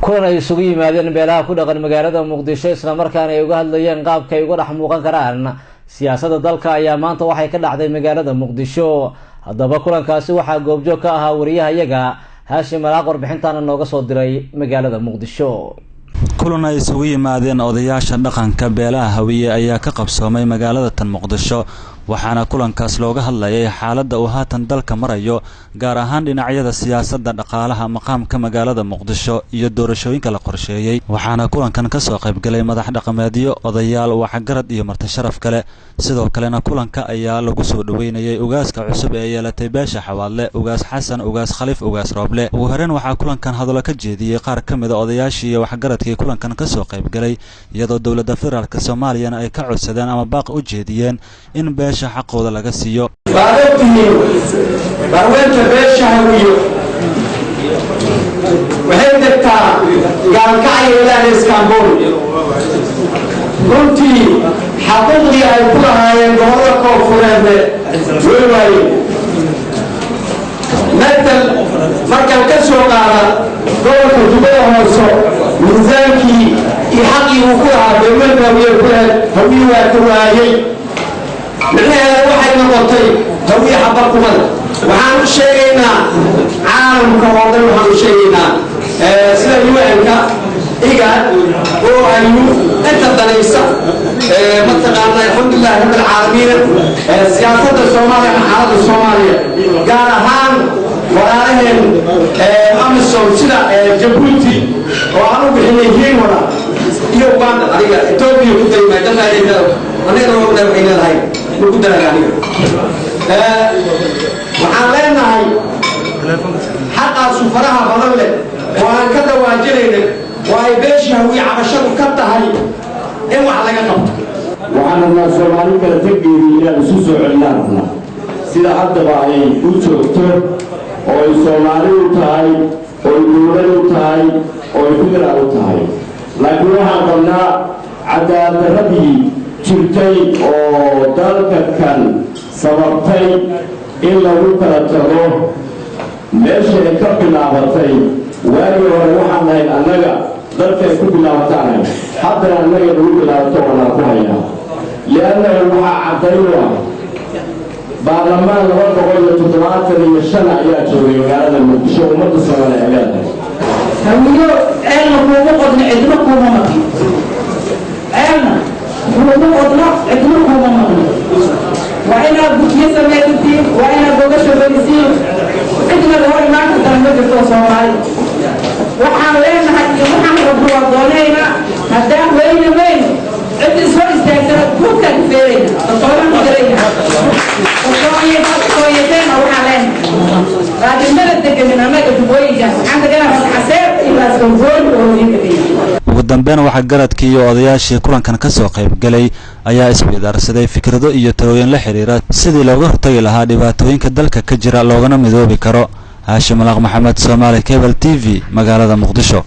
kulan ay isugu yimaadeen beelaha ku dhaqan magaalada Muqdisho isla markaana ay uga hadlayeen qaabka ay uga dhex muuqan karaan siyaasadda dalka ayaa maanta waxay ka dhacday magaalada Muqdisho. haddaba kulankaasi waxaa goobjoog ka ahaa wariyahayaga Haashim Malaaq warbixintan nooga soo diray magaalada Muqdisho. kulan ay isugu yimaadeen odayaasha dhaqanka beelaha Hawiye ayaa ka qabsoomay magaalada tan Muqdisho waxaana kulankaas looga hadlayay xaaladda uu haatan dalka marayo gaar ahaan dhinacyada siyaasadda dhaqaalaha maqaamka magaalada Muqdisho iyo doorashooyinka la qorsheeyay. waxaana kulankan ka soo qayb galay madax dhaqameedyo odayaal waxgarad iyo marti sharaf kale. sidoo kalena kulanka ayaa lagu soo dhaweynayay ugaaska cusub ee yeelatay beesha Xawaadle ugaas Xasan ugaas Khaliif ugaas Rooble. ugu horreyn waxaa kulankan hadallo ka jeediyay qaar ka mid ah odayaashii iyo waxgaradkii kulankan ka soo qayb galay iyadoo dawladda federaalka Soomaaliya ay ka codsadeen ama baaq u jeediyeen in beesha xaqooda laga siiyo. barweynta beesha Hawiye waxay degtaa gaalkacyo ilaa Istanbul. runtii xaquuqdii ay ku lahaayeen gobolada koonfureed way waayeen. matal markaan ka soo qaada gobolka Jubbada Hoose miisaankii iyo xaqii uu ku lahaa beelweynta Hawiye ku lahayd Hawiye waa ka waayay. micnaheeda waxay noqotay Hawiye xabar kumada. waxaan u sheegaynaa caalamka oo dhan waxaan u sheegaynaa sida UN-ka IGAD oo ay inta danaysa mataqaana alxamdulilah rabbil caalamiin siyaasadda Soomaaliya xaaladda Soomaaliya gaar ahaan walaalaheen AMISOM sida Djibouti oo aan u bixinay Hiirwada iyo Uganda adiga Ethiopia ku dayma dadayda aniga oo leeyahay ugu daraganiyo waxaan leenahay xaqaas faraha badan leh oo aan ka dawaajinayna oo ay beesha Hawiye cabashadu ka tahay in wax laga qabto. waxaan Soomaali kala tageeyay isu soo celinayna sida haddaba ay u joogto oo ay Soomaali u tahay oo dawlad u tahay oo federaal u tahay. laakiin waxaan qabnaa cadaaladii jirtay oo dalka kan sababtay in lagu kala tago meesha ay ka bilaabatay waagii hore waxaan nahay annaga dalkay ku bilaabataan haddana annaga lagu bilaabato waana ku hayaa liannahu waxaa caddaynaya baarlamaan 275 ayaa joogay magaalada Muqdisho ummadda Soomaaliya leedahay. Hawiye ceelna kuugu qodna cidna kuuma maqan. ceelna kuugu qodna cidna kuuma maqan. waa inaad bukiye sameeytiin waa inaad bogasho bariisiin cidna loo imaan kartaa ma jirto Soomaali. waxaan leenahay iyo waxaan rabno waa doonaynaa haddaan weyne weyne cid isoo istaagtana bukaan feerayna sooran jirayna sooyeen waxaan leenahay qaadimada degan anaga dubooyinka waxaan deganahay xaseeb ilaa Soomaali oo yimid. ugu dambeyn waxa garadkii iyo odayaashii kulankan ka soo qayb galay ayaa isweydaarsaday fikrado iyo talooyin la xiriira sidii looga hortagi lahaa dhibaatooyinka dalka ka jira loogana midoobi karo. Haashim Malaaq Maxamed, Somali Cable TV, magaalada Muqdisho.